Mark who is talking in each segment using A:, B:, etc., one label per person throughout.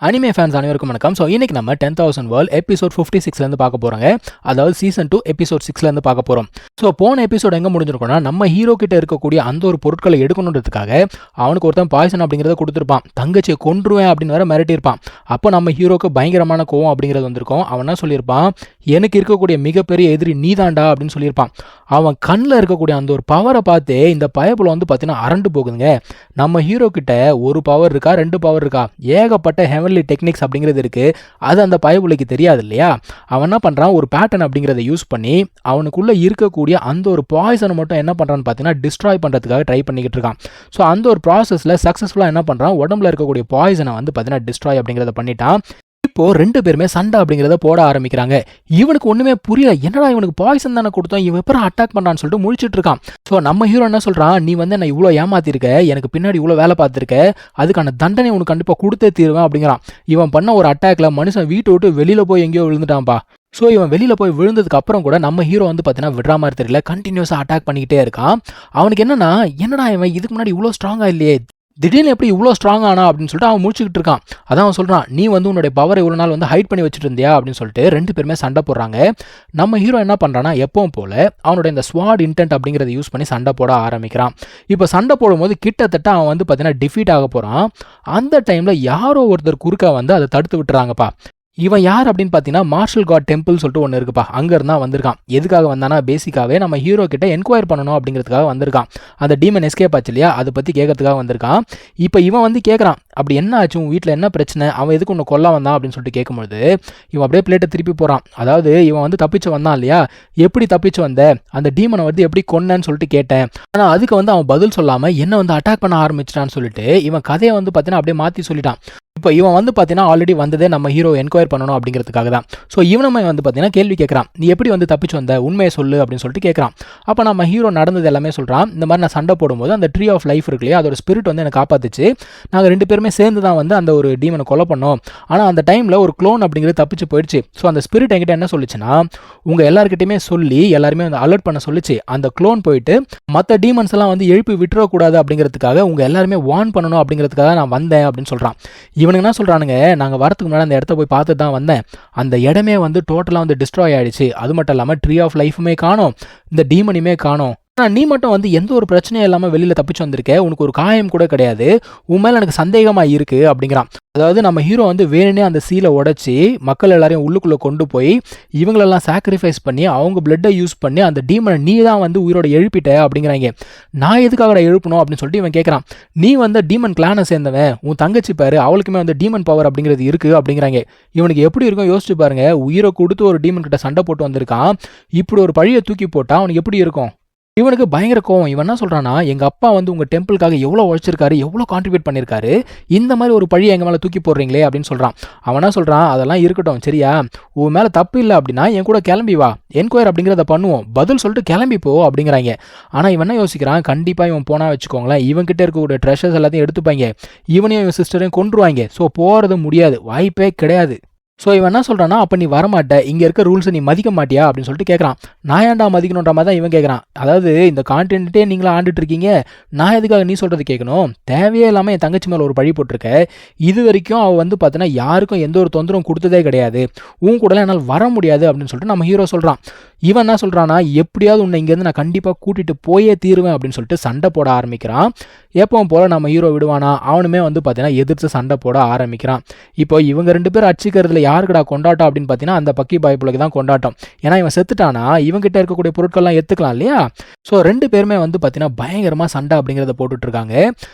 A: Anime fans அனைவருக்கும் வணக்கம். So இன்னைக்கு நம்ம 10,000 வேர்ல்ட் எபிசோட் 56லேருந்து பார்க்க போகிறோங்க. அதாவது சீசன் 2 எபிசோட் 6லேருந்து பார்க்க போகிறோம். ஸோ போன எபிசோட் எங்கே முடிஞ்சிருக்கோம்னா, நம்ம ஹீரோ கிட்ட இருக்கக்கூடிய அந்த ஒரு பொருட்களை எடுக்கணுன்றதுக்காக அவனுக்கு ஒருத்தன் பாய்சன் அப்படிங்கிறத கொடுத்துருப்பான். தங்கச்சியை கொன்றுவேன் அப்படின்னு வேற மிரட்டியிருப்பான். அப்போ நம்ம ஹீரோக்கு பயங்கரமான கோவம் அப்படிங்கிறது வந்திருக்கும். அவன் என்ன சொல்லியிருப்பான், எனக்கு இருக்கக்கூடிய மிகப்பெரிய எதிரி நீதாண்டா அப்படின்னு சொல்லியிருப்பான். அவன் கண்ணில் இருக்கக்கூடிய அந்த ஒரு பவரை பார்த்து இந்த பயப்புல வந்து பார்த்தீங்கன்னா அரண்டு போகுதுங்க. நம்ம ஹீரோ கிட்ட ஒரு பவர் இருக்கா, 2 பவர் இருக்கா, ஏகப்பட்ட ஹெவன்லி டெக்னிக்ஸ் அப்படிங்கிறது இருக்குது. அது அந்த பயப்புலைக்கு தெரியாது இல்லையா. அவன் என்ன பண்ணுறான், ஒரு பேட்டர்ன் அப்படிங்கிறத யூஸ் பண்ணி அவனுக்குள்ளே இருக்கக்கூடிய அந்த ஒரு பாய்சனை மட்டும் என்ன பண்ணுறான்னு பார்த்தீங்கன்னா டிஸ்ட்ராய் பண்ணுறதுக்காக ட்ரை பண்ணிக்கிட்டு இருக்கான். ஸோ அந்த ஒரு ப்ராசஸில் சக்ஸஸ்ஃபுல்லாக என்ன பண்ணுறான், உடம்புல இருக்கக்கூடிய பாய்சனை வந்து பார்த்தீங்கன்னா டிஸ்ட்ராய் அப்படிங்கிறத பண்ணிட்டான். இப்போ 2 பேருமே சண்டை அப்படிங்கிறத போட ஆரம்பிக்கிறாங்க. இவனுக்கு ஒண்ணுமே புரியல, என்னடா இவனுக்கு பாய்சன் தானே கொடுத்தோம், இவன் எப்பறம் அட்டாக் பண்றான்னு சொல்லிட்டு முழிச்சிட்டு இருக்கான். ஸோ நம்ம ஹீரோ என்ன சொல்றான், நீ வந்து என்ன இவ்வளோ ஏமாத்திருக்க, எனக்கு பின்னாடி இவ்வளோ வேலை பார்த்துருக்க, அதுக்கான தண்டனை உனக்கு கண்டிப்பாக கொடுத்தே தீருவேன் அப்படிங்கிறான். இவன் பண்ண ஒரு அட்டாக்ல மனுஷன் வீட்டை விட்டு வெளியில போய் எங்கேயோ விழுந்துட்டான்ப்பா. ஸோ இவன் வெளியில் போய் விழுந்ததுக்கு அப்புறம் கூட நம்ம ஹீரோ வந்து பார்த்தீங்கன்னா விடுற மாதிரி தெரியல, கண்டினியூஸாக அட்டாக் பண்ணிக்கிட்டே இருக்கான். அவனுக்கு என்னடா இவன் இதுக்கு முன்னாடி இவ்வளோ ஸ்ட்ராங்காக இல்லையே, திடீர்னு எப்படி இவ்வளோ ஸ்ட்ராங் ஆனா அப்படின்னு சொல்லிட்டு அவன் முடிச்சுக்கிட்டு இருக்கான். அதான் அவன் சொல்கிறான், நீ வந்து உன்னுடைய பவர் இவ்வளோ நாள் வந்து ஹைட் பண்ணி வச்சுட்டு இருந்தியா அப்படின்னு சொல்லிட்டு 2 பேருமே சண்டை போடுறாங்க. நம்ம ஹீரோ என்ன பண்ணுறான்னா, எப்பவும் போல் அவனுடைய இந்த ஸ்வாட் இன்டென்ட் அப்படிங்கிறத யூஸ் பண்ணி சண்டை போட ஆரம்பிக்கிறான். இப்போ சண்டை போடும்போது கிட்டத்தட்ட அவன் வந்து பார்த்தீங்கன்னா டிஃபீட் ஆக போகிறான். அந்த டைமில் யாரோ ஒருத்தர் குறுக்கா வந்து அதை தடுத்து விட்டுறாங்கப்பா. இவன் யார் அப்படின்னு பார்த்தீங்கன்னா, மார்ஷல் காட் டெம்பிள் சொல்லிட்டு ஒன்று இருக்குப்பா, அங்கே இருந்தால் வந்திருக்கான். எதுக்காக வந்தானா, பேசிக்காகவே நம்ம ஹீரோ கிட்ட என்கொயர் பண்ணணும் அப்படிங்கிறதுக்காக வந்திருக்கான். அந்த டீமன் எஸ்கேப் ஆச்சு இல்லையா, அதை பற்றி கேட்கறதுக்காக வந்திருக்கான். இப்போ இவன் வந்து கேட்குறான், அப்படி என்ன ஆச்சு, உன் வீட்டில் என்ன பிரச்சனை, அவன் எதுக்கு உன்னை கொல்ல வந்தான் அப்படின்னு சொல்லிட்டு கேட்கும்போது இவன் அப்படியே பிளேட்டை திருப்பி போகிறான். அதாவது இவன் வந்து தப்பிச்சு வந்தான் இல்லையா, எப்படி தப்பிச்சு வந்த, அந்த டீமனை வந்து எப்படி கொன்னேன்னு சொல்லிட்டு கேட்டேன். ஆனால் அதுக்கு வந்து அவன் பதில் சொல்லாமல் என்ன வந்து அட்டாக் பண்ண ஆரம்பிச்சிட்டான்னு சொல்லிட்டு இவன் கதையை வந்து பார்த்தீங்கன்னா அப்படியே மாற்றி சொல்லிட்டான். இப்போ இவன் வந்து பார்த்தீங்கன்னா ஆல்ரெடி வந்ததே நம்ம ஹீரோ என்கொயர் பண்ணணும் அப்படிங்கிறதுக்காக தான். ஸோ இவனுமே வந்து பார்த்தீங்கன்னா கேள்வி கேட்குறான், நீ எப்படி வந்து தப்பிச்சு வந்த, உண்மையை சொல்லு அப்படின்னு சொல்லிட்டு கேட்குறான். அப்போ நம்ம ஹீரோ நடந்தது எல்லாமே சொல்கிறான். இந்த மாதிரி நான் சண்டை போடும்போது அந்த ட்ரீ ஆஃப் லைஃப் இருக்கு இல்லையா, அதோட ஸ்பிரிட் வந்து எனக்கு காப்பாத்துச்சு. நாங்கள் 2 பேருமே சேர்ந்து தான் வந்து அந்த ஒரு டீமனை கொலை பண்ணோம். ஆனால் அந்த டைமில் ஒரு க்ளோன் அப்படிங்கிறது தப்பிச்சு போயிடுச்சு. ஸோ அந்த ஸ்பிரிட் என்கிட்ட என்ன சொல்லிச்சுன்னா, உங்கள் எல்லாருக்கிட்டையுமே சொல்லி எல்லாருமே வந்து அலர்ட் பண்ண சொல்லிச்சு. அந்த க்ளோன் போயிட்டு மற்ற டீமன்ஸ் எல்லாம் வந்து எழுப்பி விட்டுறக்கூடாது அப்படிங்கிறதுக்காக உங்கள் எல்லாருமே வார்ன் பண்ணணும் அப்படிங்கிறதுக்காக நான் வந்தேன் அப்படின்னு சொல்கிறான். இவனுங்க என்ன சொல்கிறானுங்க, நாங்கள் வரத்துக்கு முன்னாடி அந்த இடத்த போய் பார்த்துட்டு தான் வந்தேன், அந்த இடமே வந்து டோட்டலாக வந்து டிஸ்ட்ராய் ஆகிடுச்சு, அது மட்டும் இல்லாமல் ட்ரீ ஆஃப் லைஃபுமே காணோம், இந்த டீமனுமே காணோம். ஆனால் நீ மட்டும் வந்து எந்த ஒரு பிரச்சனையும் இல்லாமல் வெளியில் தப்பிச்சு வந்திருக்க, உனக்கு ஒரு காயம் கூட கிடையாது, உன் மேலே எனக்கு சந்தேகமாக இருக்குது அப்படிங்கிறான். அதாவது நம்ம ஹீரோ வந்து வேணுனே அந்த சீலை உடச்சி மக்கள் எல்லாரையும் உள்ளுக்குள்ளே கொண்டு போய் இவங்களெல்லாம் சாக்ரிஃபைஸ் பண்ணி அவங்க பிளட்டை யூஸ் பண்ணி அந்த டீமனை நீ தான் வந்து உயிரோட எழுப்பிட்ட அப்படிங்கிறாங்க. நான் எதுக்காக எழுப்பணும் அப்படின்னு சொல்லிட்டு இவன் கேட்குறான். நீ வந்து டீமன் கிளானை சேர்ந்தவன், உன் தங்கச்சி பாரு, அவளுக்குமே வந்து டீமன் பவர் அப்படிங்கிறது இருக்குது அப்படிங்கிறாங்க. இவனுக்கு எப்படி இருக்கும் யோசிச்சு பாருங்க, உயிரை கொடுத்து ஒரு டீமன் கிட்ட சண்டை போட்டு வந்திருக்கான், இப்படி ஒரு பழியை தூக்கி போட்டால் அவனுக்கு எப்படி இருக்கும். இவனுக்கு பயங்கர கோவம். இவன் என்ன சொல்கிறான்னா, எங்கள் அப்பா வந்து உங்கள் டெம்பிளுக்காக எவ்வளோ உழைச்சிருக்காரு, எவ்வளோ கான்ட்ரிபியூட் பண்ணியிருக்காரு, இந்த மாதிரி ஒரு பழியை எங்கள் மேலே தூக்கி போடுறீங்களே அப்படின்னு சொல்கிறான். அவன் என்ன சொல்கிறான், அதெல்லாம் இருக்கட்டும் சரியா, உன் மேலே தப்பு இல்லை அப்படின்னா என் கூட கிளம்பி வா, என்கொயர் அப்படிங்கிறத பண்ணுவோம், பதில் சொல்லிட்டு கிளம்பி போ அப்படிங்கிறாங்க. ஆனால் இவன் என்ன யோசிக்கிறான், கண்டிப்பாக இவன் போனால் வச்சுக்கோங்களேன், இவன்கிட்ட இருக்கக்கூடிய ட்ரெஷர்ஸ் எல்லாத்தையும் எடுத்துப்பாங்க, இவனையும் இவன் சிஸ்டரையும் கொண்டுருவாங்க. ஸோ போகிறது முடியாது, வாய்ப்பே கிடையாது. ஸோ இவன் என்ன சொல்கிறான்னா, அப்போ நீ வரமாட்ட, இங்கே இருக்க ரூல்ஸை நீ மதிக்க மாட்டியா அப்படின்னு சொல்லிட்டு கேட்குறான். நான் ஏன்டா மதிக்கணுன்ற மாதிரி தான் இவன் கேட்குறான். அதாவது இந்த கான்டென்ட்டே நீங்களா ஆண்டுட்டு இருக்கீங்க, நான் எதுக்காக நீ சொல்கிறது கேட்கணும், தேவையே இல்லாமல் என் தங்கச்சி மேலே ஒரு பழி போட்டிருக்க, இது வரைக்கும் அவள் வந்து பார்த்தீங்கன்னா யாருக்கும் எந்த ஒரு தொந்தரவும் கொடுத்ததே கிடையாது, உன் கூடலாம் என்னால் வர முடியாது அப்படின்னு சொல்லிட்டு நம்ம ஹீரோ சொல்கிறான். இவன் என்ன சொல்கிறான்னா, எப்படியாவது உன்னை இங்கேருந்து நான் கண்டிப்பாக கூட்டிகிட்டு போயே தீருவேன் அப்படின்னு சொல்லிட்டு சண்டை போட ஆரம்பிக்கிறான். எப்பவும் போல் நம்ம ஹீரோ விடுவானா, அவனுமே வந்து பார்த்தீங்கன்னா எதிர்த்து சண்டை போட ஆரம்பிக்கிறான். இப்போ இவங்க 2 பேர் அடிச்சிக்கிறதுல யாருக்குடா கொண்டாட்டம் அப்படின்னு பார்த்தீங்கன்னா அந்த பக்கி பாய்ப்புலக்கு தான் கொண்டாட்டம். ஏன்னா இவன் செத்துட்டானா இவங்கிட்ட இருக்கக்கூடிய பொருட்கள்லாம் எடுத்துக்கலாம் இல்லையா. ஸோ 2 பேருமே வந்து பார்த்தீங்கன்னா பயங்கரமாக சண்டை அப்படிங்கிறத போட்டுட்டு இருக்காங்க.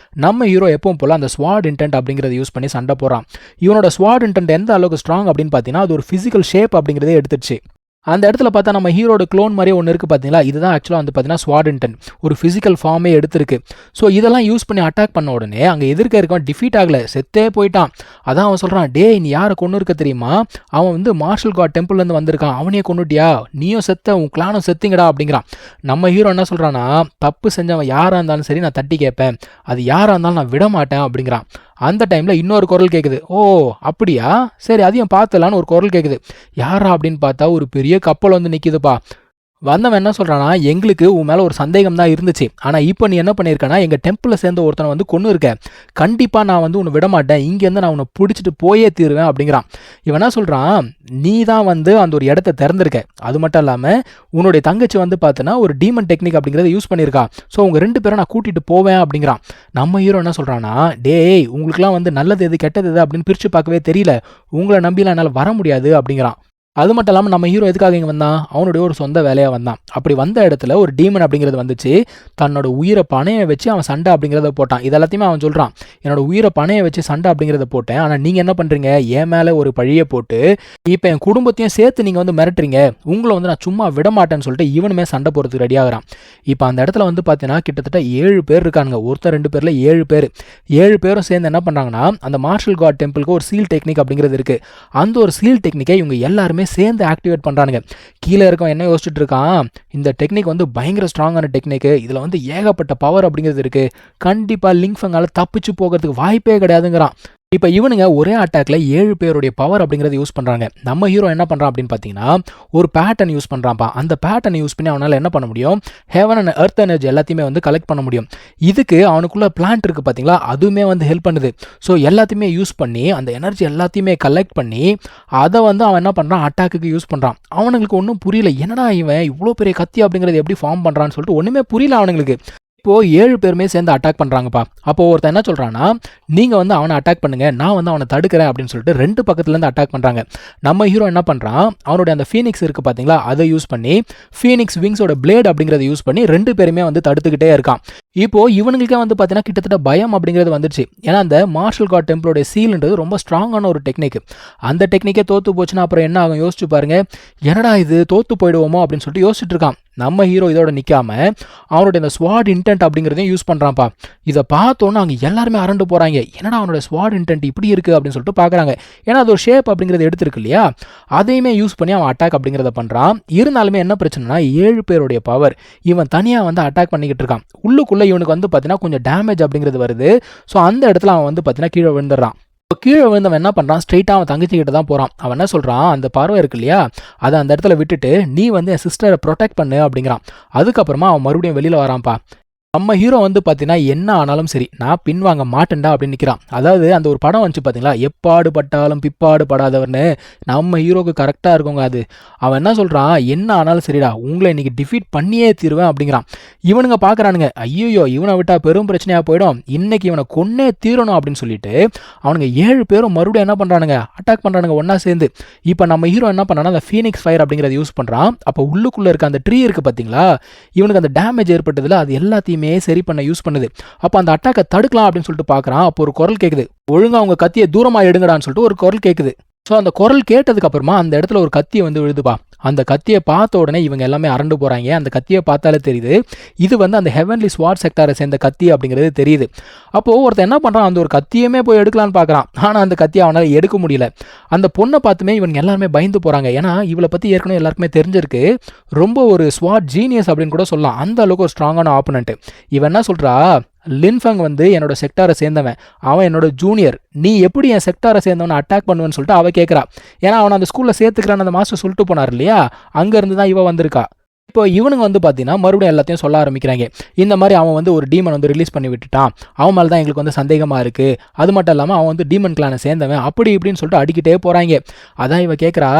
A: நம்ம ஹீரோ எப்பவும் போல் அந்த ஸ்வாட் இன்டென்ட் அப்படிங்கிறத யூஸ் பண்ணி சண்டை போகிறான். இவனோட ஸ்வாட் இன்டென்ட் எந்த அளவுக்கு ஸ்ட்ராங் அப்படின்னு பார்த்தீங்கன்னா அது ஒரு ஃபிசிக்கல் ஷேப் அப்படிங்கிறதே எடுத்துச்சு. அந்த இடத்துல பார்த்தா நம்ம ஹீரோட க்ளோன் மாதிரியே ஒன்று இருக்குது பார்த்தீங்களா, இதுதான் ஆக்சுவலாக வந்து பார்த்தீங்கன்னா ஸ்வாட் இன்டென்ட், ஒரு ஃபிசிக்கல் ஃபார்மே எடுத்திருக்கு. ஸோ இதெல்லாம் யூஸ் பண்ணி அட்டாக் பண்ண உடனே அங்கே எதிர்க்க இருக்கவன் டிஃபீட் ஆகலை, செத்தே போயிட்டான். அதான் அவன் சொல்கிறான், டே நீ யாரை கொண்டு இருக்க தெரியுமா, அவன் வந்து மார்ஷல் காட் டெம்பிள்லேருந்து வந்திருக்கான், அவனையே கொண்டுட்டியா, நீயும் செத்த, உன் கிளானும் செத்திங்கடா அப்படிங்கிறான். நம்ம ஹீரோ என்ன சொல்கிறான்னா, தப்பு செஞ்சவன் யாராக இருந்தாலும் சரி நான் தட்டி கேட்பேன், அது யாராக இருந்தாலும் நான் விட மாட்டேன் அப்படிங்கிறான். அந்த டைமில் இன்னொரு குரல் கேட்குது. ஓ அப்படியா, சரி அதையும் பார்த்தலான்னு ஒரு குரல் கேட்குது. யாரா அப்படின்னு பார்த்தா ஒரு பெரிய கப்பல் வந்து நிற்கிதுப்பா. வந்தவன் என்ன சொல்றான்னா, எங்களுக்கு உன் மேல ஒரு சந்தேகம் தான் இருந்துச்சு. ஆனா இப்போ நீ என்ன பண்ணியிருக்கன்னா, எங்க டெம்பிள்ல சேர்ந்த ஒருத்தனை வந்து கொன்னு இருக்க. கண்டிப்பா நான் வந்து உன்னை விடமாட்டேன். இங்கேருந்து நான் உன்னை பிடிச்சிட்டு போயே தீருவேன் அப்படிங்கிறான். இவன் என்ன சொல்றான், நீ தான் வந்து அந்த ஒரு இடத்த திறந்திருக்க. அது மட்டும் இல்லாம உன்னுடைய தங்கச்சி வந்து பார்த்தீன்னா ஒரு டீமன் டெக்னிக் அப்படிங்கிறத யூஸ் பண்ணியிருக்கா. ஸோ உங்க 2 பேரும் நான் கூட்டிட்டு போவேன் அப்படிங்கிறான். நம்ம ஹீரோ என்ன சொல்றான்னா, டேய் உங்களுக்குலாம் வந்து நல்லது எது கெட்டது எது அப்படின்னு பிரிச்சு பார்க்கவே தெரியல. உங்களை நம்பிலாம் என்னால் வர முடியாது அப்படிங்கிறான். அது மட்டும் இல்லாமல் நம்ம ஹீரோ எதுக்காக இங்கே வந்தான், அவனுடைய ஒரு சொந்த வேலையாக வந்தான். அப்படி வந்த இடத்துல ஒரு டீமன் அப்படிங்கிறது வந்துச்சு. தன்னோட உயிரை பணையை வச்சு அவன் சண்டை அப்படிங்கிறத போட்டான். இது எல்லாத்தையுமே அவன் சொல்கிறான், என்னோட உயிரை பணையை வச்சு சண்டை அப்படிங்கிறத போட்டேன். ஆனால் நீங்கள் என்ன பண்ணுறீங்க, என் மேலே ஒரு பழியை போட்டு இப்போ என் குடும்பத்தையும் சேர்த்து நீங்கள் வந்து மிரட்டுறீங்க. உங்களை வந்து நான் சும்மா விட மாட்டேன்னு சொல்லிட்டு இவனுமே சண்டை போகிறதுக்கு ரெடி ஆகிறான். இப்போ அந்த இடத்துல வந்து பார்த்தீங்கன்னா கிட்டத்தட்ட 7 பேர் இருக்கானுங்க. ஒருத்தர் 2 பேரில் 7 பேர். 7 பேரும் சேர்ந்து என்ன பண்ணுறாங்கன்னா, அந்த மார்ஷல் காட் டெம்பிளுக்கு ஒரு சீல் டெக்னிக் அப்படிங்கிறது இருக்குது. அந்த ஒரு சீல் டெக்னிக்கை இவங்க எல்லாருமே சேர்ந்து ஆக்டிவேட் பண்றானுங்க. கீழே இருக்கவன் என்ன யோசிச்சுட்டு இருக்கான், இந்த டெக்னிக் வந்து பயங்கர ஸ்ட்ராங்கான டெக்னிக், இதுல வந்து ஏகப்பட்ட பவர் அப்படிங்கிறது இருக்கு, கண்டிப்பா லிங்ஃபங்கால தப்பிச்சு போகிறதுக்கு வாய்ப்பே கிடையாதுங்கிறான். இப்போ இவனுங்க ஒரே அட்டாக்ல 7 பேருடைய பவர் அப்படிங்கிறத யூஸ் பண்றாங்க. நம்ம ஹீரோ என்ன பண்றான் அப்படின்னு பார்த்தீங்கன்னா, ஒரு பேட்டர்ன் யூஸ் பண்றான்ப்பா. அந்த பேட்டர்ன் யூஸ் பண்ணி அவனால என்ன பண்ண முடியும், ஹெவன் அண்ட் எர்த் எனர்ஜி எல்லாத்தையுமே வந்து கலெக்ட் பண்ண முடியும். இதுக்கு அவனுக்குள்ள பிளான்ட் இருக்கு பார்த்தீங்களா, அதுவுமே வந்து ஹெல்ப் பண்ணுது. ஸோ எல்லாத்தையுமே யூஸ் பண்ணி அந்த எனர்ஜி எல்லாத்தையுமே கலெக்ட் பண்ணி அதை வந்து அவன் என்ன பண்ணுறான், அட்டாக்குக்கு யூஸ் பண்ணுறான். அவனுங்களுக்கு ஒன்றும் புரியல, என்னடா இவன் இவ்வளோ பெரிய கத்தி அப்படிங்கிறது எப்படி ஃபார்ம் பண்ணுறான்னு சொல்லிட்டு ஒன்றுமே புரியல அவனுங்களுக்கு. இப்போ 7 பேருமே சேர்ந்து அட்டாக் பண்ணுறாங்கப்பா. அப்போ ஒருத்தன் என்ன சொல்கிறான்னா, நீங்கள் வந்து அவனை அட்டாக் பண்ணுங்க, நான் வந்து அவனை தடுக்கிறேன் அப்படின்னு சொல்லிட்டு 2 பக்கத்துலேருந்து அட்டாக் பண்ணுறாங்க. நம்ம ஹீரோ என்ன பண்ணுறான், அவனுடைய அந்த ஃபீனிக்ஸ் இருக்குது பார்த்தீங்களா, அதை யூஸ் பண்ணி ஃபீனிக்ஸ் விங்ஸோட பிளேட் அப்படிங்கிறத யூஸ் பண்ணி 2 பேருமே வந்து தடுத்துக்கிட்டே இருக்கான். இப்போ இவனுங்களுக்கே வந்து பார்த்தீங்கன்னா கிட்டத்தட்ட பயம் அப்படிங்கிறது வந்துருச்சு. ஏன்னா அந்த மார்ஷல் காட் டெம்பிளோட சீல்ன்றது ரொம்ப ஸ்ட்ராங்கான ஒரு டெக்னிக். அந்த டெக்னிக்கே தோற்று போச்சுன்னா அப்புறம் என்ன ஆகும் யோசிச்சு பாருங்க. என்னடா இது தோற்று போயிடுவோமோ அப்படின்னு சொல்லிட்டு யோசிச்சுட்டு இருக்கான். நம்ம ஹீரோ இதோட நிற்காம அவனுடைய இந்த ஸ்வாட் இன்டென்ட் அப்படிங்கிறதையும் யூஸ் பண்ணுறான்ப்பா. இதை பார்த்தோன்னா அவங்க எல்லாருமே அரண்டு போகிறாங்க. என்னடா அவனோட ஸ்வாட் இன்டென்ட் இப்படி இருக்குது அப்படின்னு சொல்லிட்டு பார்க்குறாங்க. ஏன்னா அது ஒரு ஷேப் அப்படிங்கிறது எடுத்துருக்கு இல்லையா, அதையுமே யூஸ் பண்ணி அவன் அட்டாக் அப்படிங்கிறத பண்ணுறான். இருந்தாலுமே என்ன பிரச்சனைனா 7 பேருடைய பவர் இவன் தனியாக வந்து அட்டாக் பண்ணிக்கிட்டு இருக்கான். உள்ளுக்குள்ளே இவனுக்கு வந்து பார்த்தீங்கன்னா கொஞ்சம் டேமேஜ் அப்படிங்கிறது வருது. ஸோ அந்த இடத்துல அவன் வந்து பார்த்தீங்கன்னா கீழே விழுந்துடுறான். கீழே விழுந்தவன் என்ன பண்ணுறான், ஸ்ட்ரைட்டாக அவன் தங்கச்சி கிட்ட தான் போகிறான். அவன் என்ன சொல்கிறான், அந்த பறவை இருக்கு இல்லையா, அதை அந்த இடத்துல விட்டுட்டு நீ வந்து என் சிஸ்டரை ப்ரொடெக்ட் பண்ணு அப்படிங்கிறான். அதுக்கப்புறமா அவன் மறுபடியும் வெளியில் வரான்ப்பா. நம்ம ஹீரோ வந்து பார்த்தீங்கன்னா என்ன ஆனாலும் சரி நான் பின்வாங்க மாட்டேன்டா அப்படின்னு நிற்கிறான். அதாவது அந்த ஒரு படம் வந்துச்சு பார்த்தீங்களா, எப்பாடு பட்டாலும் பிப்பாடு படாதவர்னு, நம்ம ஹீரோக்கு கரெக்டாக இருக்குங்க அது. அவன் என்ன சொல்கிறான், என்ன ஆனாலும் சரிடா உங்களை இன்னைக்கு டிஃபீட் பண்ணியே தீருவேன் அப்படிங்கிறான். இவனுங்க பார்க்குறானுங்க, ஐயோ இவனை விட்டால் பெரும் பிரச்சனையாக போயிடும், இன்னைக்கு இவனை கொன்னே தீரணும் அப்படின்னு சொல்லிட்டு அவனுங்க 7 பேரும் மறுபடியும் என்ன பண்ணுறானுங்க, அட்டாக் பண்ணுறானுங்க ஒன்றா சேர்ந்து. இப்போ நம்ம ஹீரோ என்ன பண்ணுறான்னா அந்த ஃபீனிக்ஸ் ஃபயர் அப்படிங்கிறத யூஸ் பண்ணுறான். அப்போ உள்ளுக்குள்ளே இருக்க அந்த ட்ரீ இருக்குது பார்த்தீங்களா, இவனுக்கு அந்த டேமேஜ் ஏற்பட்டதில் அது எல்லாத்தையுமே சரி பண்ண யூஸ் பண்ணுது. அப்போ அந்த அட்டாக்கை தடுக்கலாம் அப்படின்னு சொல்லிட்டு பார்க்குறான். அப்போ ஒரு குரல் கேட்குது, ஒழுங்கா அவங்க கத்தியை தூரமாக எடுங்கடான்னு சொல்லிட்டு ஒரு குரல் கேட்குது. ஸோ அந்த குரல் கேட்டதுக்கு அப்புறமா அந்த இடத்துல ஒரு கத்தியை வந்து விழுதுப்பா. அந்த கத்தியை பார்த்த உடனே இவங்க எல்லாமே அரண்டு போகிறாங்க. அந்த கத்தியை பார்த்தாலே தெரியுது இது வந்து அந்த ஹெவன்லி ஸ்வாட் செக்டாரை சேர்ந்த கத்தி அப்படிங்கிறது தெரியுது. அப்போது ஒருத்தன் என்ன பண்ணுறான், அந்த ஒரு கத்தியுமே போய் எடுக்கலான்னு பார்க்குறான். ஆனால் அந்த கத்தியை அவனால் எடுக்க முடியல. அந்த பொண்ணை பார்த்துமே இவங்க எல்லாருமே பயந்து போகிறாங்க. ஏன்னா இவளை பற்றி ஏற்கனவே எல்லாருக்குமே தெரிஞ்சிருக்கு, ரொம்ப ஒரு ஸ்வாட் ஜீனியஸ் அப்படின்னு கூட சொல்லலாம். அந்த அளவுக்கு ஒரு ஸ்ட்ராங்கான ஆப்போனன்ட். இவன் என்ன சொல்கிறா, லின்ஃபங் வந்து என்னோட செக்டாரை சேர்ந்தவன், அவன் என்னோட ஜூனியர், நீ எப்படி என் செக்டாரை சேர்ந்தவனை அட்டாக் பண்ணுவேன்னு சொல்லிட்டு அவள் கேட்குறா. ஏன்னா அவனை அந்த ஸ்கூலில் சேர்த்துக்கிறான்னு அந்த மாஸ்டர் சொல்லிட்டு போனார் இல்லையா, அங்கேருந்து தான் இவன் வந்திருக்கா. இப்போ இவனுங்க வந்து பார்த்தீங்கன்னா மறுபடியும் எல்லாத்தையும் சொல்ல ஆரம்பிக்கிறாங்க. இந்த மாதிரி அவன் வந்து ஒரு டீமன் வந்து ரிலீஸ் பண்ணி விட்டுட்டான், அவன் மேலே தான் எங்களுக்கு வந்து சந்தேகமாக இருக்குது, அது மட்டும் இல்லாமல் அவன் வந்து டீமன் கிளானை சேர்ந்தவன் அப்படி இப்படின்னு சொல்லிட்டு அடிக்கிட்டே போகிறாங்க. அதான் இவன் கேட்குறா,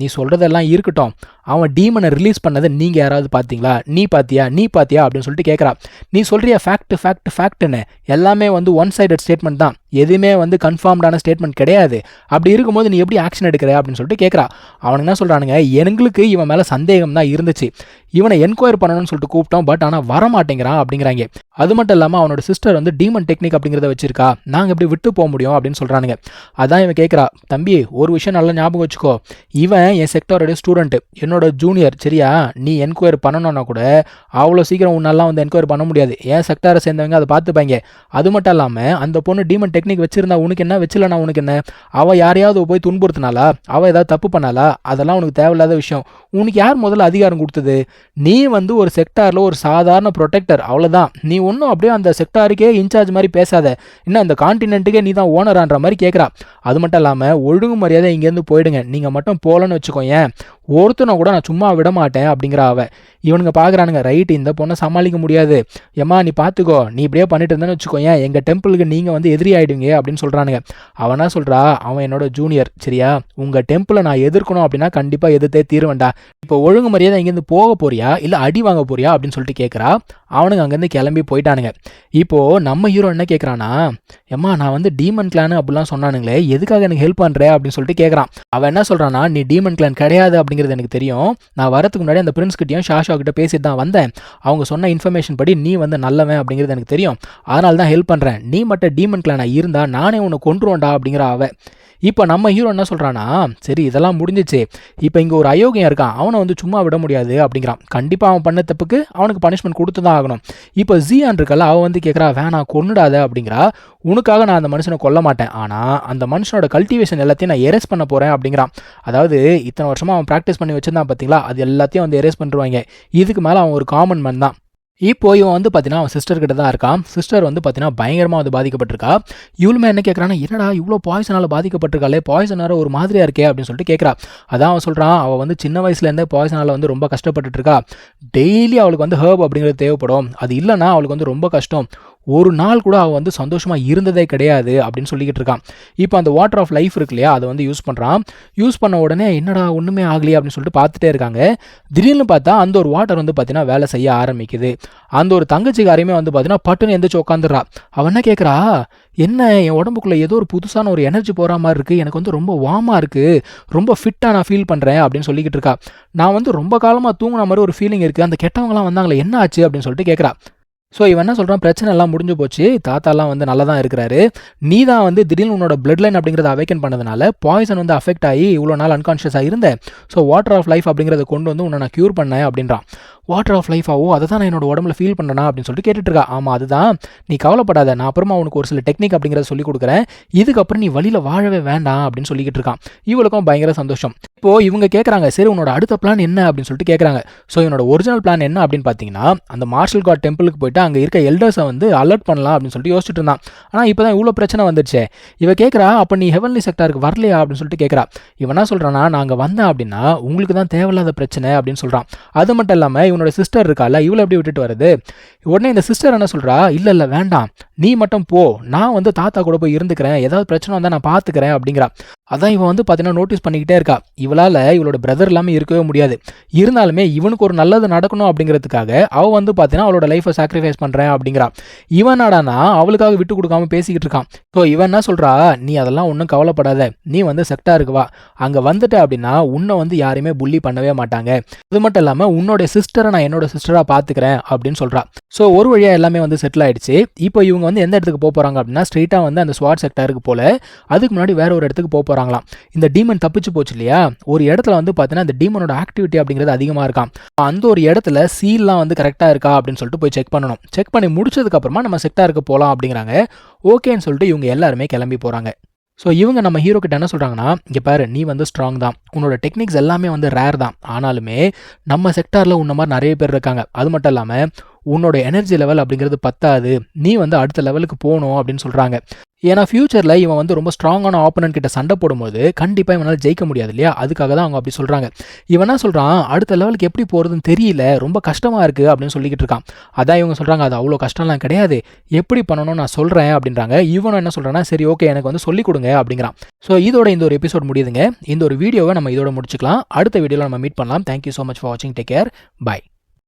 A: நீ சொல்கிறதெல்லாம் இருக்கட்டும், அவன் டீமனை ரிலீஸ் பண்ணதை நீங்கள் யாராவது பார்த்தீங்களா, நீ பார்த்தியா அப்படின்னு சொல்லிட்டு கேட்குறா. நீ சொல்கிறியா ஃபேக்ட்டுன்னு எல்லாமே வந்து ஒன் சைடட் ஸ்டேட்மெண்ட் தான், எதுவுமே வந்து கன்ஃபார்ம்டான ஸ்டேட்மெண்ட் கிடையாது. அப்படி இருக்கும்போது நீ எப்படி ஆக்ஷன் எடுக்கிற அப்படின்னு சொல்லிட்டு கேட்குறா. அவனுக்கு என்ன சொல்கிறானுங்க, எங்களுக்கு இவன் மேலே சந்தேகம் தான் இருந்துச்சு, இவனை என்கொயர் பண்ணணும்னு சொல்லிட்டு கூப்பிட்டோம், பட் ஆனால் வரமாட்டேங்கிறான் அப்படிங்கிறாங்க. அது மட்டும் இல்லாமல் அவனோட சிஸ்டர் வந்து டீமன் டெக்னிக் அப்படிங்கிறத வச்சிருக்கா, நாங்கள் எப்படி விட்டு போக முடியும் அப்படின்னு சொல்கிறானுங்க. அதான் இவன் கேட்குறா, தம்பி ஒரு விஷயம் நல்லா ஞாபகம் வச்சுக்கோ, இவன் என் செக்டாரோடைய ஸ்டூடெண்ட்டு, என்னோட ஜூனியர், சரியா, நீ என்கொயர் பண்ணணும்னா கூட அவ்வளோ சீக்கிரம் உன்னாலாம் வந்து என்கொயர் பண்ண முடியாது, என் செக்டாரை சேர்ந்தவங்க அதை பார்த்துப்பாங்க. அது மட்டும் இல்லாமல் அந்த பொண்ணு டீமன் டெக்னிக் வச்சிருந்தா உனக்கு என்ன, வச்சிலனா உனக்கு என்ன, அவள் யாரையாவது போய் துன்புறுத்தினாலா, அவள் ஏதாவது தப்பு பண்ணாலா, அதெல்லாம் உனக்கு தேவையில்லாத விஷயம், உனக்கு யார் முதல்ல அதிகாரம் கொடுத்தது? நீ வந்து ஒரு செக்டாரில் ஒரு சாதாரண ப்ரொடெக்டர், அவ்வளோதான். நீ ஒன்றும் அப்படியே அந்த செக்டாருக்கே இன்சார்ஜ் மாதிரி பேசாத. இன்னும் இந்த கான்டினென்ட்டுக்கே நீ தான் ஓனரான்ற மாதிரி கேட்குறா. அது மட்டும் இல்லாமல் ஒழுங்கு மரியாதை இங்கேருந்து போயிடுங்க, நீங்கள் மட்டும் போகலன்னு வச்சுக்கோயேன், ஒருத்தனை கூட நான் சும்மா விட மாட்டேன் அப்படிங்கிற அவ. இவனுங்க பார்க்குறானுங்க, ரைட்டு இந்த பொண்ணை சமாளிக்க முடியாது, ஏம்மா நீ பார்த்துக்கோ, நீ இப்படியே பண்ணிட்டு இருந்தேன்னு வச்சுக்கோயேன், எங்கள் டெம்பிளுக்கு நீங்கள் வந்து எதிரி ஆகிடுவீங்க அப்படின்னு சொல்கிறானுங்க. அவனா சொல்கிறா, அவன் என்னோட ஜூனியர், சரியா? உங்கள் டெம்பிளை நான் எதிர்க்கணும் அப்படின்னா கண்டிப்பாக எதிர்த்தே தீருவேண்டா. இப்போ ஒழுங்கு மரியாதை இங்கேருந்து போக போறியா இல்லை அடி வாங்க போறியா அப்படின்னு சொல்லிட்டு கேட்குறா. அவனுங்க அங்கேருந்து கிளம்பி போயிட்டானுங்க. இப்போது நம்ம ஹீரோ என்ன கேட்குறான்னா, ஏம்மா நான் வந்து டீமன் கிளான் அப்படிலாம் சொன்னானுங்களே, எதுக்காக எனக்கு ஹெல்ப் பண்ணுறேன் அப்படின்னு சொல்லிட்டு கேட்குறான். அவன் என்ன சொல்கிறான்னா, நீ டீமன் கிளான் கிடையாது அப்படிங்கிறது எனக்கு தெரியும். நான் வரதுக்கு முன்னாடி அந்த பிரின்ஸ் கிட்டையும் ஷாஷா கிட்ட பேசிட்டு தான் வந்தேன். அவங்க சொன்ன இன்ஃபர்மேஷன் படி நீ வந்து நல்லவன் அப்படிங்கிறது எனக்கு தெரியும், அதனால தான் ஹெல்ப் பண்ணுறேன். நீ மட்டும் டீமன் கிளானாக இருந்தால் நானே உன்னை கொன்றுவேன்டா அப்படிங்கிற அவ. இப்போ நம்ம ஹீரோ என்ன சொல்கிறான்னா, சரி இதெல்லாம் முடிஞ்சிச்சு, இப்போ இங்கே ஒரு அயோக்கியம் இருக்கான், அவனை வந்து சும்மா விட முடியாது அப்படிங்கிறான். கண்டிப்பாக அவன் பண்ண தப்புக்கு அவனுக்கு பனிஷ்மெண்ட் கொடுத்து தான் ஆகணும். இப்போ ஜியான் இருக்கல, அவன் வந்து கேட்குறா, வேணாம் கொன்னுடாத அப்படிங்கிறா. உனக்காக நான் அந்த மனுஷனை கொல்ல மாட்டேன், ஆனால் அந்த மனுஷனோட கல்டிவேஷன் எல்லாத்தையும் நான் எரேஸ் பண்ண போகிறேன் அப்படிங்கிறான். அதாவது இத்தனை வருஷமாக அவன் ப்ராக்டிஸ் பண்ணி வச்சுருந்தான் பார்த்தீங்களா, அது எல்லாத்தையும் வந்து எரேஸ் பண்ணிடுவாங்க. இதுக்கு மேலே அவன் ஒரு காமன் மேன் தான். இப்போ இவன் வந்து பார்த்தீங்கன்னா அவன் சிஸ்டர் கிட்ட தான் இருக்கான். சிஸ்டர் வந்து பார்த்தீங்கன்னா பயங்கரமாக வந்து பாதிக்கப்பட்டிருக்கா. இவளுமே என்ன கேட்குறான்னா, என்னடா இவ்வளோ பாய்சனால் பாதிக்கப்பட்டிருக்காளே, பாய்சன் வேறு ஒரு மாதிரியாக இருக்கே அப்படின்னு சொல்லிட்டு கேட்குறா. அதான் அவன் சொல்கிறான், அவள் வந்து சின்ன வயசுலேருந்தே பாய்சனால் வந்து ரொம்ப கஷ்டப்பட்டுட்டு இருக்கா. டெய்லி அவளுக்கு வந்து ஹர்ப் அப்படிங்கிறது தேவைப்படும், அது இல்லைன்னா அவளுக்கு வந்து ரொம்ப கஷ்டம். ஒரு நாள் கூட அவள் வந்து சந்தோஷமாக இருந்ததே கிடையாது அப்படின்னு சொல்லிக்கிட்டு இருக்கான். இப்போ அந்த வாட்டர் ஆஃப் லைஃப் இருக்கு இல்லையா, அதை வந்து யூஸ் பண்ணுறான். யூஸ் பண்ண உடனே என்னடா ஒன்றுமே ஆகலையே அப்படின்னு சொல்லிட்டு பார்த்துட்டே இருக்காங்க. திடீர்னு பார்த்தா அந்த ஒரு வாட்டர் வந்து பார்த்தீங்கன்னா வேலை செய்ய ஆரம்பிக்குது. அந்த ஒரு தங்கச்சிக்காரையுமே வந்து பார்த்தீங்கன்னா பட்டுன்னு எந்திரிச்சு உட்காந்துடுறா. அவன் என்ன கேட்குறா, என்ன என் உடம்புக்குள்ளே ஏதோ ஒரு புதுசான ஒரு எனர்ஜி போகிற மாதிரி இருக்குது, எனக்கு வந்து ரொம்ப வார்மாக இருக்குது, ரொம்ப ஃபிட்டாக நான் ஃபீல் பண்ணுறேன் அப்படின்னு சொல்லிக்கிட்டு இருக்கா. நான் வந்து ரொம்ப காலமாக தூங்கின மாதிரி ஒரு ஃபீலிங் இருக்குது, அந்த கெட்டவங்களாம் வந்தாங்களே என்ன ஆச்சு அப்படின்னு சொல்லிட்டு கேட்குறா. ஸோ இவன் என்ன சொல்கிறான், பிரச்சனை எல்லாம் முடிஞ்சு போச்சு, தாத்தாலாம் வந்து நல்லா தான் இருக்கிறாரு, நீ தான் வந்து திடீர்னு உன்னோட பிளட் லைன் அப்படிங்கிறத அவேக்கன் பண்ணதுனால பாய்சன் வந்து அஃபெக்ட் ஆகி இவ்வளோ நாள் அன்கான்ஷியஸாக இருந்தேன். ஸோ வாட்டர் ஆஃப் லைஃப் அப்படிங்கிறத கொண்டு வந்து உன்னை நான் க்யூர் பண்ணேன் அப்படின்றான். வாட்டர் ஆஃப் லைஃபாவோ, அதை தான் நான் என்னோட உடம்புல ஃபீல் பண்ணேனா அப்படின்னு சொல்லிட்டு கேட்டுட்ருக்கா. ஆமாம் அதுதான், நீ கவலைப்படாத, நான் அப்புறமா உனக்கு ஒரு சில டெக்னிக் அப்படிங்கிறத சொல்லிக் கொடுக்குறேன், இதுக்கப்புறம் நீ வழியில் வாழவே வேண்டாம் அப்படின்னு சொல்லிக்கிட்டு இருக்கான். இவளுக்கும் பயங்கர சந்தோஷம். இப்போது இவங்க கேட்குறாங்க, சரி உன்னோட அடுத்த பிளான் என்ன அப்படின்னு சொல்லிட்டு கேட்குறாங்க. ஸோ இவனோட ஒரிஜினல் பிளான் என்ன அப்படின்னு பார்த்தீங்கன்னா, அந்த மார்ஷல் காட் டெம்பிளுக்கு போயிட்டு அங்கே இருக்க எல்டர்ஸை வந்து அலர்ட் பண்ணலாம் அப்படின்னு சொல்லிட்டு யோசிச்சுட்டு இருந்தான். ஆனால் இப்போ தான் இவ்வளோ பிரச்சனை வந்துடுச்சே. இவ கேட்குறா, அப்போ நீ ஹெவன்லி செக்டாருக்கு வரலையா அப்படின்னு சொல்லிட்டு கேட்குறா. இவன் என்ன சொல்கிறான்னா, நாங்கள் வந்தேன் அப்படின்னா உங்களுக்கு தான் தேவையில்லாத பிரச்சனை அப்படின்னு சொல்கிறான். அது மட்டும் இல்லாமல் இவனோட சிஸ்டர் இருக்கா, இவளை எப்படி விட்டுட்டு வருது? உடனே இந்த சிஸ்டர் என்ன சொல்கிறா, இல்லை வேண்டாம், நீ மட்டும் போ, நான் வந்து தாத்தா கூட போய் இருந்துக்கிறேன், ஏதாவது பிரச்சனை வந்தால் நான் பார்த்துக்கிறேன் அப்படிங்கிறா. அதான் இவன் வந்து பார்த்தீங்கன்னா நோட்டீஸ் பண்ணிக்கிட்டே இருக்கா. இவளால் இவளோட பிரதர் இல்லாமல் இருக்கவே முடியாது. இருந்தாலுமே இவனுக்கு ஒரு நல்லது நடக்கணும் அப்படிங்கிறதுக்காக அவள் வந்து பார்த்தீங்கன்னா அவளோட லைஃப்பை சாக்ரிஃபைஸ் பண்ணுறேன் அப்படிங்கிறா. இவனாடானா அவளுக்காக விட்டு கொடுக்காம பேசிக்கிட்டு இருக்கான். ஸோ இவன் என்ன சொல்கிறா, நீ அதெல்லாம் ஒன்றும் கவலைப்படாத, நீ வந்து செக்டாருக்கு வா, அங்கே வந்துட்ட அப்படின்னா உன்னை வந்து யாரையுமே புள்ளி பண்ணவே மாட்டாங்க, அது மட்டும் இல்லாமல் உன்னோட சிஸ்டரை நான் என்னோட சிஸ்டராக பார்த்துக்கிறேன் அப்படின்னு சொல்கிறா. ஸோ ஒரு வழியாக எல்லாமே வந்து செட்டில் ஆகிடுச்சு. இப்போ இவங்க வந்து எந்த இடத்துக்கு போகிறாங்க அப்படின்னா, ஸ்ட்ரெயிட்டாக வந்து அந்த ஸ்வாட் செக்டாருக்கு போல, அதுக்கு முன்னாடி வேற ஒரு இடத்துக்கு போகிறாங்களாம். இந்த டீமன் தப்பிச்சு போச்சு இல்லையா, ஒரு இடத்துல வந்து பார்த்தீங்கன்னா இந்த டீமனோட ஆக்டிவிட்டி அப்படிங்கிறது அதிகமாக இருக்கான். அந்த ஒரு இடத்துல சீல்லாம் வந்து கரெக்டாக இருக்கா அப்படின்னு சொல்லிட்டு போய் செக் பண்ணணும். செக் பண்ணி முடிச்சதுக்கப்புறமா நம்ம செக்டாருக்கு போகலாம் அப்படிங்கிறாங்க. ஓகேன்னு சொல்லிட்டு இவங்க எல்லாருமே கிளம்பி போகிறாங்க. ஸோ இவங்க நம்ம ஹீரோ கிட்ட என்ன சொல்கிறாங்கன்னா, இங்கே பாரு நீ வந்து ஸ்ட்ராங் தான், உன்னோட டெக்னிக்ஸ் எல்லாமே வந்து ரேர் தான், ஆனாலுமே நம்ம செக்டாரில் உன்ன மாதிரி நிறைய பேர் இருக்காங்க, அது மட்டும் இல்லாமல் உன்னோட எனர்ஜி லெவல் அப்படிங்கிறது பத்தாது, நீ வந்து அடுத்த லெவலுக்கு போகணும் அப்படின்னு சொல்கிறாங்க. ஏன்னா ஃபியூச்சரில் இவன் வந்து ரொம்ப ஸ்ட்ராங்கான ஆப்போனன்ட் கிட்ட சண்டை போடும்போது கண்டிப்பாக இவனால் ஜெயிக்க முடியாது இல்லையா, அதுக்காக தான் அவங்க அப்படி சொல்கிறாங்க. இவன் என்ன சொல்கிறான், அடுத்த லெவலுக்கு எப்படி போகிறதுன்னு தெரியல, ரொம்ப கஷ்டமாக இருக்குது அப்படின்னு சொல்லிக்கிட்டு இருக்கான். அதான் இவங்க சொல்கிறாங்க, அது அவ்வளோ கஷ்டம்லாம் கிடையாது, எப்படி பண்ணணும்னு நான் சொல்கிறேன் அப்படின்றாங்க. இவனும் என்ன சொல்கிறான்னா, சரி ஓகே எனக்கு வந்து சொல்லிக் கொடுங்க அப்படிங்கிறான். ஸோ இதோட இந்த ஒரு எபிசோட் முடியுதுங்க. இந்த ஒரு வீடியோவை நம்ம இதோட முடிச்சுக்கலாம். அடுத்த வீடியோவில் நம்ம மீட் பண்ணலாம். தேங்க்யூ ஸோ மச் ஃபார் வாட்சிங். Take care. பை.